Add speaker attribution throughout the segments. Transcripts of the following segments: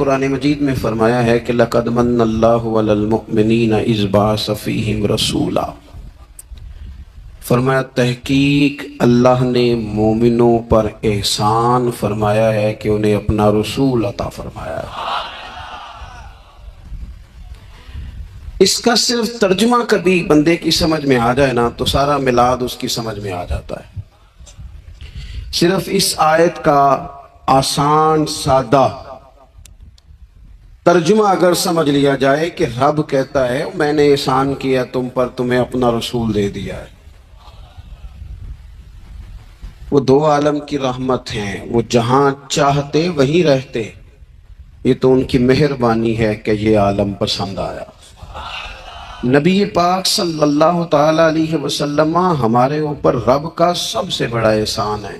Speaker 1: قرآن مجید میں فرمایا ہے کہ لَقَدْ مَنَّ اللَّهُ عَلَى الْمُؤْمِنِينَ إِذْ بَعَثَ فِيهِمْ رَسُولًا، فرمایا تحقیق اللہ نے مومنوں پر احسان فرمایا ہے کہ انہیں اپنا رسول عطا فرمایا ہے۔ اس کا صرف ترجمہ کبھی بندے کی سمجھ میں آ جائے نا تو سارا میلاد اس کی سمجھ میں آ جاتا ہے۔ صرف اس آیت کا آسان سادہ ترجمہ اگر سمجھ لیا جائے کہ رب کہتا ہے میں نے احسان کیا تم پر، تمہیں اپنا رسول دے دیا ہے۔ وہ دو عالم کی رحمت ہیں، وہ جہاں چاہتے وہیں رہتے، یہ تو ان کی مہربانی ہے کہ یہ عالم پسند آیا۔ نبی پاک صلی اللہ تعالی علیہ وسلم ہمارے اوپر رب کا سب سے بڑا احسان ہے،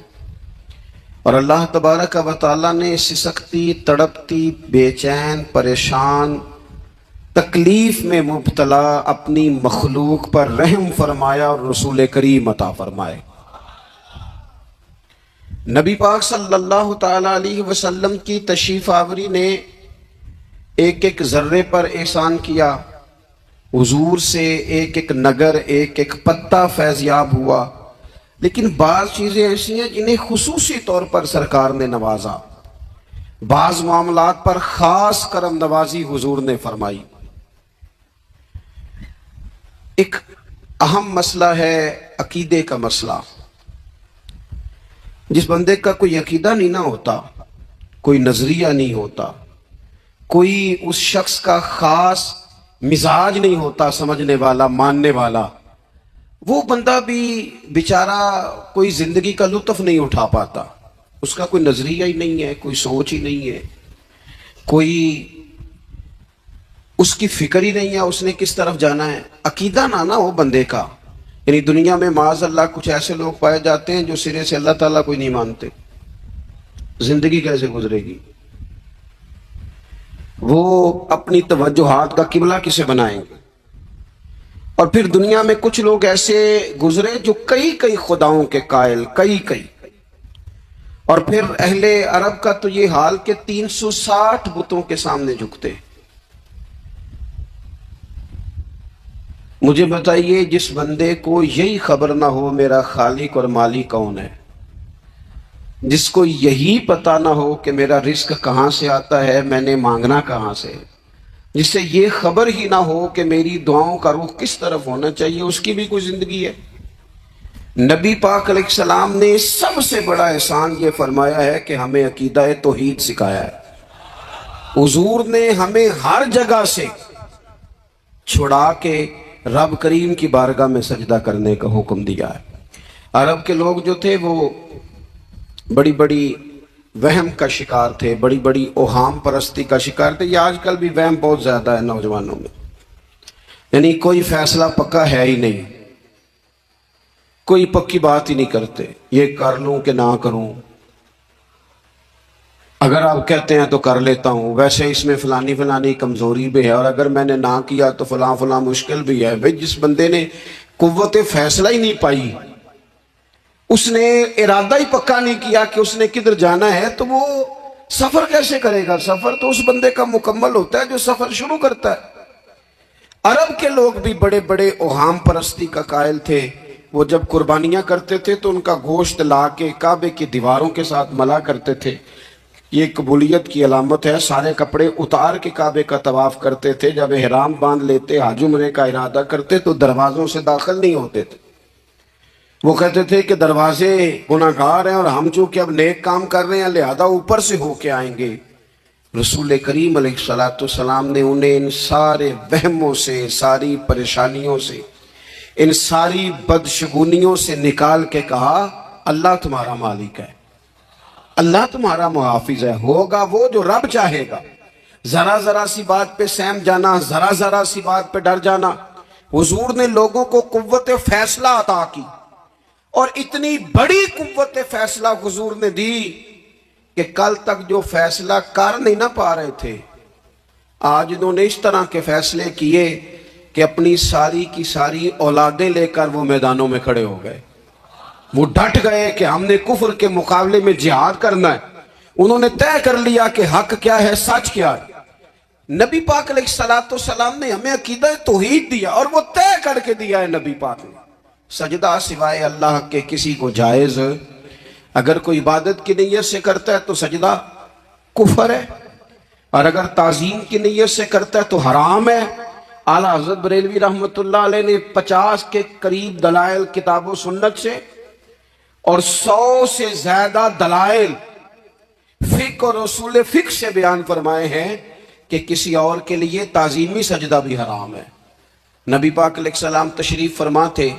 Speaker 1: اور اللہ تبارک و تعالیٰ نے سسکتی، تڑپتی، بے چین، پریشان، تکلیف میں مبتلا اپنی مخلوق پر رحم فرمایا اور رسول کریم عطا فرمائے۔ نبی پاک صلی اللہ تعالی علیہ وسلم کی تشریف آوری نے ایک ایک ذرے پر احسان کیا، حضور سے ایک ایک نگر، ایک ایک پتا فیضیاب ہوا، لیکن بعض چیزیں ایسی ہیں جنہیں خصوصی طور پر سرکار نے نوازا، بعض معاملات پر خاص کرم نوازی حضور نے فرمائی۔ ایک اہم مسئلہ ہے عقیدے کا مسئلہ۔ جس بندے کا کوئی عقیدہ نہیں نہ ہوتا، کوئی نظریہ نہیں ہوتا، کوئی اس شخص کا خاص مزاج نہیں ہوتا، سمجھنے والا، ماننے والا، وہ بندہ بھی بیچارہ کوئی زندگی کا لطف نہیں اٹھا پاتا۔ اس کا کوئی نظریہ ہی نہیں ہے، کوئی سوچ ہی نہیں ہے، کوئی اس کی فکر ہی نہیں ہے اس نے کس طرف جانا ہے۔ عقیدہ نہ ہو بندے کا، یعنی دنیا میں معاذ اللہ کچھ ایسے لوگ پائے جاتے ہیں جو سرے سے اللہ تعالیٰ کوئی نہیں مانتے، زندگی کیسے گزرے گی؟ وہ اپنی توجہات کا قبلہ کسے بنائیں گے؟ اور پھر دنیا میں کچھ لوگ ایسے گزرے جو کئی خداؤں کے قائل، کئی، اور پھر اہل عرب کا تو یہ حال کہ 360 بتوں کے سامنے جھکتے۔ مجھے بتائیے جس بندے کو یہی خبر نہ ہو میرا خالق اور مالک کون ہے، جس کو یہی پتہ نہ ہو کہ میرا رزق کہاں سے آتا ہے، میں نے مانگنا کہاں سے، جس سے یہ خبر ہی نہ ہو کہ میری دعاؤں کا رخ کس طرف ہونا چاہیے، اس کی بھی کوئی زندگی ہے؟ نبی پاک علیہ السلام نے سب سے بڑا احسان یہ فرمایا ہے کہ ہمیں عقیدہ توحید سکھایا ہے۔ حضور نے ہمیں ہر جگہ سے چھڑا کے رب کریم کی بارگاہ میں سجدہ کرنے کا حکم دیا ہے۔ عرب کے لوگ جو تھے وہ بڑی وہم کا شکار تھے، بڑی اوہام پرستی کا شکار تھے۔ یہ آج کل بھی وہم بہت زیادہ ہے نوجوانوں میں، یعنی کوئی فیصلہ پکا ہے ہی نہیں، کوئی پکی بات ہی نہیں کرتے، یہ کر لوں کہ نہ کروں، اگر آپ کہتے ہیں تو کر لیتا ہوں، ویسے اس میں فلانی کمزوری بھی ہے، اور اگر میں نے نہ کیا تو فلاں مشکل بھی ہے۔ بھئی جس بندے نے قوت فیصلہ ہی نہیں پائی، اس نے ارادہ ہی پکا نہیں کیا کہ اس نے کدھر جانا ہے، تو وہ سفر کیسے کرے گا؟ سفر تو اس بندے کا مکمل ہوتا ہے جو سفر شروع کرتا ہے۔ عرب کے لوگ بھی بڑے اوہام پرستی کا قائل تھے۔ وہ جب قربانیاں کرتے تھے تو ان کا گوشت لا کے کعبے کی دیواروں کے ساتھ ملا کرتے تھے، یہ قبولیت کی علامت ہے۔ سارے کپڑے اتار کے کعبے کا طواف کرتے تھے، جب احرام باندھ لیتے، حج عمرے کا ارادہ کرتے تو دروازوں سے داخل نہیں ہوتے تھے۔ وہ کہتے تھے کہ دروازے گناہگار ہیں اور ہم چونکہ اب نیک کام کر رہے ہیں لہذا اوپر سے ہو کے آئیں گے۔ رسول کریم علیہ السلام نے انہیں ان سارے وہموں سے، ساری پریشانیوں سے، ان ساری بدشگونیوں سے نکال کے کہا اللہ تمہارا مالک ہے، اللہ تمہارا محافظ ہے، ہوگا وہ جو رب چاہے گا۔ ذرا سی بات پہ سہم جانا، ذرا سی بات پہ ڈر جانا۔ حضور نے لوگوں کو قوت فیصلہ عطا کی، اور اتنی بڑی قوت فیصلہ حضور نے دی کہ کل تک جو فیصلہ کر نہیں نہ پا رہے تھے، آج انہوں نے اس طرح کے فیصلے کیے کہ اپنی ساری کی ساری اولادیں لے کر وہ میدانوں میں کھڑے ہو گئے۔ وہ ڈٹ گئے کہ ہم نے کفر کے مقابلے میں جہاد کرنا ہے، انہوں نے طے کر لیا کہ حق کیا ہے، سچ کیا ہے۔ نبی پاک علیہ السلام نے ہمیں عقیدہ توحید دیا اور وہ طے کر کے دیا ہے نبی پاک نے، سجدہ سوائے اللہ کے کسی کو جائز، اگر کوئی عبادت کی نیت سے کرتا ہے تو سجدہ کفر ہے، اور اگر تعظیم کی نیت سے کرتا ہے تو حرام ہے۔ اعلیٰ حضرت بریلوی رحمۃ اللہ علیہ نے 50 کے قریب دلائل کتاب و سنت سے اور 100 سے زیادہ دلائل فقہ اور اصول فقہ سے بیان فرمائے ہیں کہ کسی اور کے لیے تعظیمی سجدہ بھی حرام ہے۔ نبی پاک علیہ السلام تشریف فرما تھے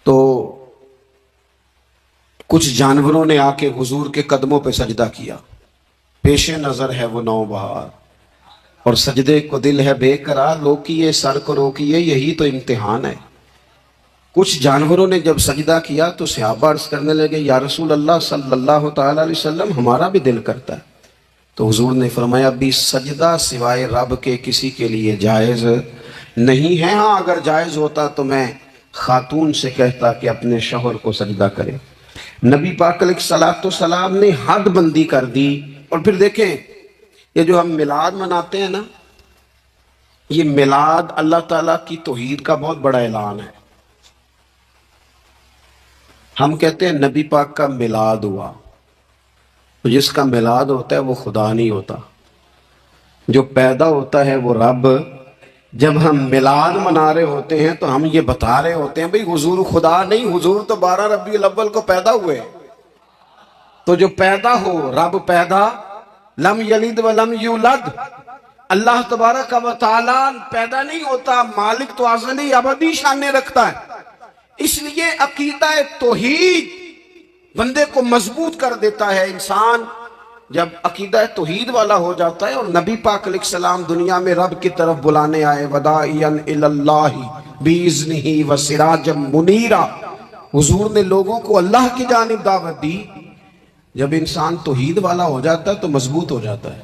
Speaker 1: تو کچھ جانوروں نے آ کے حضور کے قدموں پہ سجدہ کیا، پیش نظر ہے وہ نوبہار، اور سجدے کو دل ہے بے قرار، روکیے سر کو روکیے، یہی تو امتحان ہے۔ کچھ جانوروں نے جب سجدہ کیا تو صحابہ عرض کرنے لگے یا رسول اللہ صلی اللہ تعالی علیہ وسلم ہمارا بھی دل کرتا ہے، تو حضور نے فرمایا بھی سجدہ سوائے رب کے کسی کے لیے جائز نہیں ہے، ہاں اگر جائز ہوتا تو میں خاتون سے کہتا کہ اپنے شوہر کو سجدہ کرے۔ نبی پاک علیہ السلام نے حد بندی کر دی۔ اور پھر دیکھیں یہ جو ہم میلاد مناتے ہیں نا، یہ میلاد اللہ تعالیٰ کی توحید کا بہت بڑا اعلان ہے۔ ہم کہتے ہیں نبی پاک کا میلاد ہوا، تو جس کا میلاد ہوتا ہے وہ خدا نہیں ہوتا، جو پیدا ہوتا ہے وہ رب۔ جب ہم میلاد منا رہے ہوتے ہیں تو ہم یہ بتا رہے ہوتے ہیں بھئی حضور خدا نہیں، حضور تو 12 ربیع الاول کو پیدا ہوئے، تو جو پیدا ہو رب پیدا، لم یلد ولم یولد، اللہ تبارک و تعالیٰ پیدا نہیں ہوتا، مالک تو ازلی ابدی شان رکھتا ہے۔ اس لیے عقیدہ توحید بندے کو مضبوط کر دیتا ہے۔ انسان جب عقیدہ توحید والا ہو جاتا ہے، اور نبی پاک علیہ السلام دنیا میں رب کی طرف بلانے آئے، وداعیا الی اللہ باذنہ وسراجا منیرا، حضور نے لوگوں کو اللہ کی جانب دعوت دی۔ جب انسان توحید والا ہو جاتا ہے تو مضبوط ہو جاتا ہے،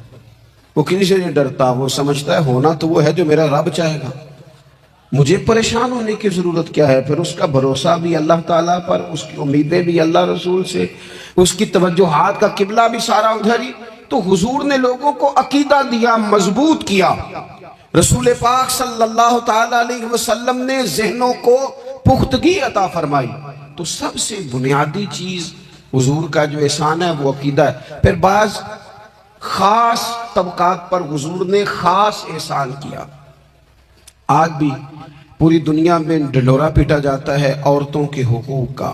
Speaker 1: وہ کسی سے نہیں ڈرتا، وہ سمجھتا ہے ہونا تو وہ ہے جو میرا رب چاہے گا، مجھے پریشان ہونے کی ضرورت کیا ہے۔ پھر اس کا بھروسہ بھی اللہ تعالیٰ پر، اس کی امیدیں بھی اللہ رسول سے، اس کی توجہات کا قبلہ بھی سارا ادھر ہی۔ تو حضور نے لوگوں کو عقیدہ دیا، مضبوط کیا۔ رسول پاک صلی اللہ تعالی علیہ وسلم نے ذہنوں کو پختگی عطا فرمائی۔ تو سب سے بنیادی چیز حضور کا جو احسان ہے وہ عقیدہ ہے۔ پھر بعض خاص طبقات پر حضور نے خاص احسان کیا۔ آج بھی پوری دنیا میں ڈنڈورا پیٹا جاتا ہے عورتوں کے حقوق کا،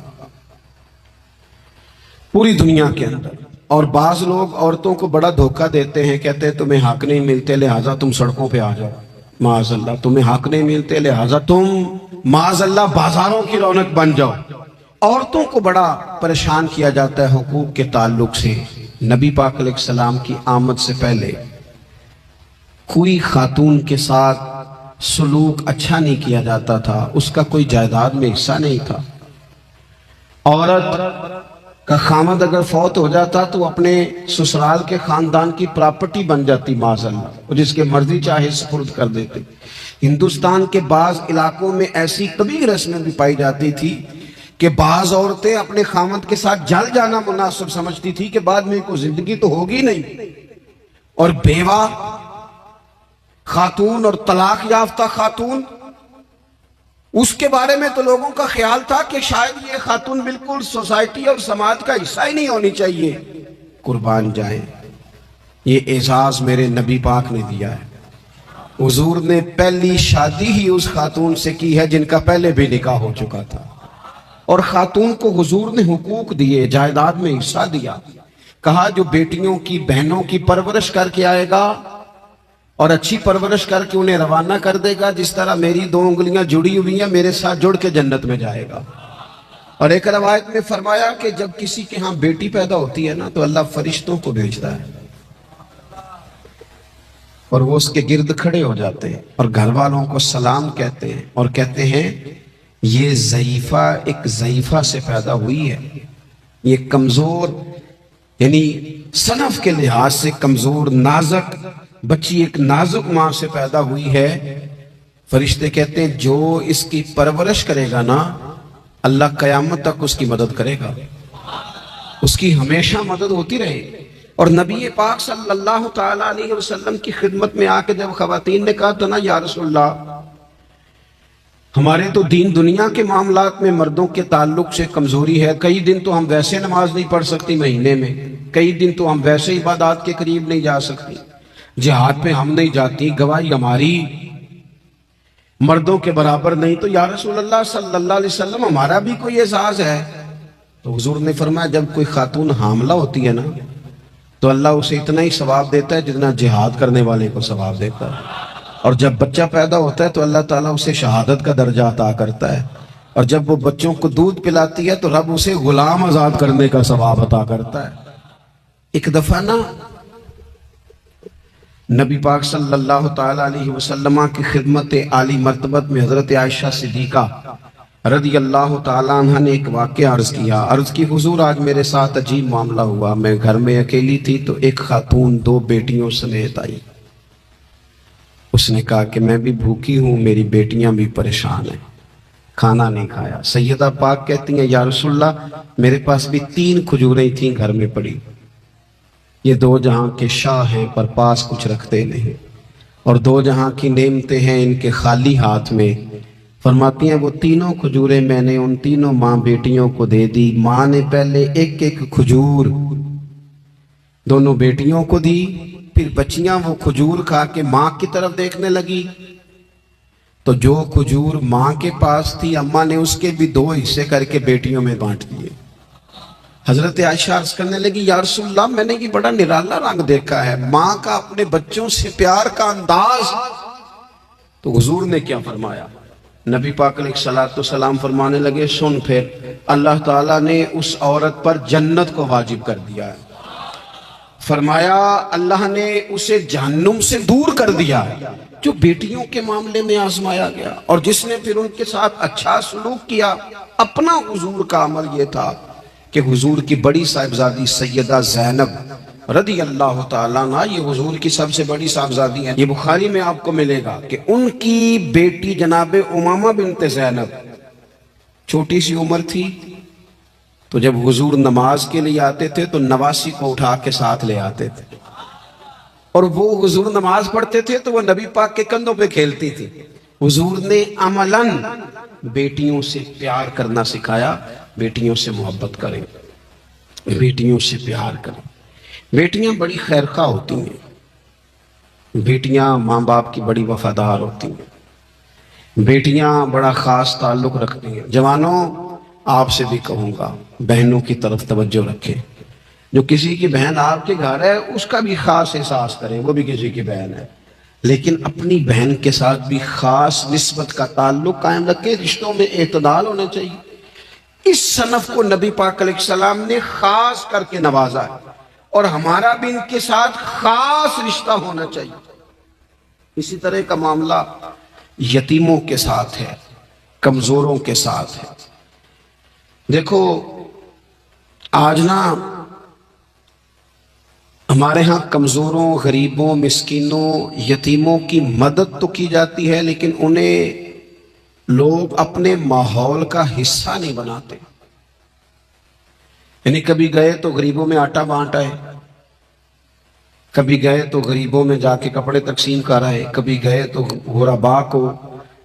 Speaker 1: پوری دنیا کے اندر، اور بعض لوگ عورتوں کو بڑا دھوکہ دیتے ہیں، کہتے ہیں تمہیں حق نہیں ملتے لہٰذا تم سڑکوں پہ آ جاؤ، معاذ اللہ، تمہیں حق نہیں ملتے لہٰذا تم معاذ اللہ بازاروں کی رونق بن جاؤ۔ عورتوں کو بڑا پریشان کیا جاتا ہے حقوق کے تعلق سے۔ نبی پاک علیہ السلام کی آمد سے پہلے کوئی خاتون کے ساتھ سلوک اچھا نہیں کیا جاتا تھا، اس کا کوئی جائیداد میں حصہ نہیں تھا۔ عورت کا خامد اگر فوت ہو جاتا تو اپنے سسرال کے خاندان کی پراپرٹی بن جاتی معاذ اللہ، اور جس کے مرضی چاہے سپرد کر دیتے۔ ہندوستان کے بعض علاقوں میں ایسی کبھی رسمیں بھی پائی جاتی تھی کہ بعض عورتیں اپنے خامد کے ساتھ جل جانا مناسب سمجھتی تھی کہ بعد میں کوئی زندگی تو ہوگی نہیں، اور بیوہ خاتون اور طلاق یافتہ خاتون، اس کے بارے میں تو لوگوں کا خیال تھا کہ شاید یہ خاتون بالکل سوسائٹی اور سماج کا حصہ ہی نہیں ہونی چاہیے۔ قربان جائیں، یہ اعزاز میرے نبی پاک نے دیا ہے۔ حضور نے پہلی شادی ہی اس خاتون سے کی ہے جن کا پہلے بھی نکاح ہو چکا تھا، اور خاتون کو حضور نے حقوق دیے، جائیداد میں حصہ دیا۔ کہا جو بیٹیوں کی بہنوں کی پرورش کر کے آئے گا اور اچھی پرورش کر کے انہیں روانہ کر دے گا، جس طرح میری 2 انگلیاں جڑی ہوئی ہیں میرے ساتھ جڑ کے جنت میں جائے گا۔ اور ایک روایت میں فرمایا کہ جب کسی کے ہاں بیٹی پیدا ہوتی ہے نا تو اللہ فرشتوں کو بھیجتا ہے، اور وہ اس کے گرد کھڑے ہو جاتے ہیں اور گھر والوں کو سلام کہتے ہیں، اور کہتے ہیں یہ ضعیفہ ایک ضعیفہ سے پیدا ہوئی ہے، یہ کمزور، یعنی صنف کے لحاظ سے کمزور نازک بچی ایک نازک ماں سے پیدا ہوئی ہے۔ فرشتے کہتے ہیں جو اس کی پرورش کرے گا نا اللہ قیامت تک اس کی مدد کرے گا۔ اس کی ہمیشہ مدد ہوتی رہے. اور نبی پاک صلی اللہ تعالیٰ علیہ وسلم کی خدمت میں آ کے جب خواتین نے کہا تو نا یا رسول اللہ ہمارے تو دین دنیا کے معاملات میں مردوں کے تعلق سے کمزوری ہے، کئی دن تو ہم ویسے نماز نہیں پڑھ سکتی مہینے میں، کئی دن تو ہم ویسے عبادات کے قریب نہیں جا سکتی، جہاد پہ ہم نہیں جاتی، گواہی ہماری مردوں کے برابر نہیں، تو یا رسول اللہ صلی اللہ علیہ وسلم ہمارا بھی کوئی اعزاز ہے. تو حضور نے فرمایا جب کوئی خاتون حاملہ ہوتی ہے نا تو اللہ اسے اتنا ہی ثواب دیتا ہے جتنا جہاد کرنے والے کو ثواب دیتا ہے، اور جب بچہ پیدا ہوتا ہے تو اللہ تعالیٰ اسے شہادت کا درجہ عطا کرتا ہے، اور جب وہ بچوں کو دودھ پلاتی ہے تو رب اسے غلام آزاد کرنے کا ثواب عطا کرتا ہے. ایک دفعہ نا نبی پاک صلی اللہ تعالیٰ علیہ وسلم کی خدمت عالی مرتبت میں حضرت عائشہ صدیقہ رضی اللہ تعالیٰ عنہ نے ایک واقعہ عرض کی حضور آج میرے ساتھ عجیب معاملہ ہوا. میں گھر میں اکیلی تھی تو ایک خاتون 2 بیٹیوں سمیت آئی. اس نے کہا کہ میں بھی بھوکی ہوں، میری بیٹیاں بھی پریشان ہیں، کھانا نہیں کھایا. سیدہ پاک کہتی ہیں یا رسول اللہ میرے پاس بھی 3 کھجوریں تھیں گھر میں پڑی، یہ 2 جہاں کے شاہ ہیں پر پاس کچھ رکھتے نہیں، اور 2 جہاں کی نعمتیں ہیں ان کے خالی ہاتھ میں. فرماتی ہیں وہ 3 کھجوریں میں نے ان 3 ماں بیٹیوں کو دے دی. ماں نے پہلے ایک کھجور دونوں بیٹیوں کو دی، پھر بچیاں وہ کھجور کھا کے ماں کی طرف دیکھنے لگی تو جو کھجور ماں کے پاس تھی اماں نے اس کے بھی 2 حصے کر کے بیٹیوں میں بانٹ دیے. حضرت عائشہ عرض کرنے لگی یا رسول اللہ میں نے یہ بڑا نرالا رنگ دیکھا ہے، ماں کا اپنے بچوں سے پیار کا انداز. تو حضور نے کیا فرمایا؟ نبی پاک علیہ الصلوۃ والسلام فرمانے لگے سن پھر اللہ تعالیٰ نے اس عورت پر جنت کو واجب کر دیا ہے. فرمایا اللہ نے اسے جہنم سے دور کر دیا ہے جو بیٹیوں کے معاملے میں آزمایا گیا، اور جس نے پھر ان کے ساتھ اچھا سلوک کیا. اپنا حضور کا عمل یہ تھا کہ حضور کی بڑی صاحبزادی سیدہ زینب رضی اللہ تعالیٰ عنہ یہ حضور کی سب سے بڑی صاحبزادی ہیں. یہ بخاری میں آپ کو ملے گا کہ ان کی بیٹی جناب امامہ بنت زینب چھوٹی سی عمر تھی تو جب حضور نماز کے لیے آتے تھے تو نواسی کو اٹھا کے ساتھ لے آتے تھے، اور وہ حضور نماز پڑھتے تھے تو وہ نبی پاک کے کندھوں پہ کھیلتی تھی. حضور نے عملاً بیٹیوں سے پیار کرنا سکھایا. بیٹیوں سے محبت کریں، بیٹیوں سے پیار کریں. بیٹیاں بڑی خیرخواہ ہوتی ہیں، بیٹیاں ماں باپ کی بڑی وفادار ہوتی ہیں، بیٹیاں بڑا خاص تعلق رکھتی ہیں. جوانوں آپ سے بھی کہوں گا بہنوں کی طرف توجہ رکھیں. جو کسی کی بہن آپ کے گھر ہے اس کا بھی خاص احساس کریں، وہ بھی کسی کی بہن ہے، لیکن اپنی بہن کے ساتھ بھی خاص نسبت کا تعلق قائم رکھیں. رشتوں میں اعتدال ہونا چاہیے. اس صنف کو نبی پاک علیہ السلام نے خاص کر کے نوازا ہے، اور ہمارا بھی ان کے ساتھ خاص رشتہ ہونا چاہیے. اسی طرح کا معاملہ یتیموں کے ساتھ ہے، کمزوروں کے ساتھ ہے. دیکھو آج نا ہمارے ہاں کمزوروں، غریبوں، مسکینوں، یتیموں کی مدد تو کی جاتی ہے لیکن انہیں لوگ اپنے ماحول کا حصہ نہیں بناتے. یعنی کبھی گئے تو غریبوں میں آٹا بانٹ آئے، کبھی گئے تو غریبوں میں جا کے کپڑے تقسیم کر آئے، کبھی گئے تو غرباء کو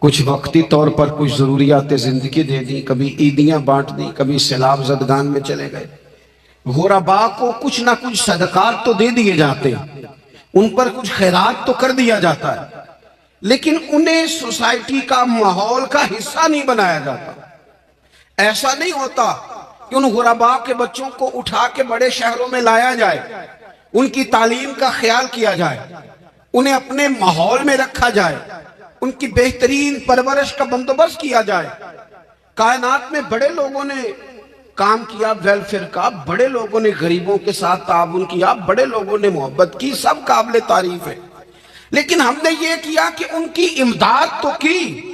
Speaker 1: کچھ وقتی طور پر کچھ ضروریات زندگی دے دی، کبھی عیدیاں بانٹ دی، کبھی سیلاب زدگان میں چلے گئے. غرباء کو کچھ نہ کچھ صدقات تو دے دیے جاتے ہیں، ان پر کچھ خیرات تو کر دیا جاتا ہے، لیکن انہیں سوسائٹی کا ماحول کا حصہ نہیں بنایا جاتا. ایسا نہیں ہوتا کہ ان غرباء کے بچوں کو اٹھا کے بڑے شہروں میں لایا جائے، ان کی تعلیم کا خیال کیا جائے، انہیں اپنے ماحول میں رکھا جائے، ان کی بہترین پرورش کا بندوبست کیا جائے. کائنات میں بڑے لوگوں نے کام کیا ویلفیئر کا، بڑے لوگوں نے غریبوں کے ساتھ تعاون کیا، بڑے لوگوں نے محبت کی، سب قابل تعریف ہے. لیکن ہم نے یہ کیا کہ ان کی امداد تو کی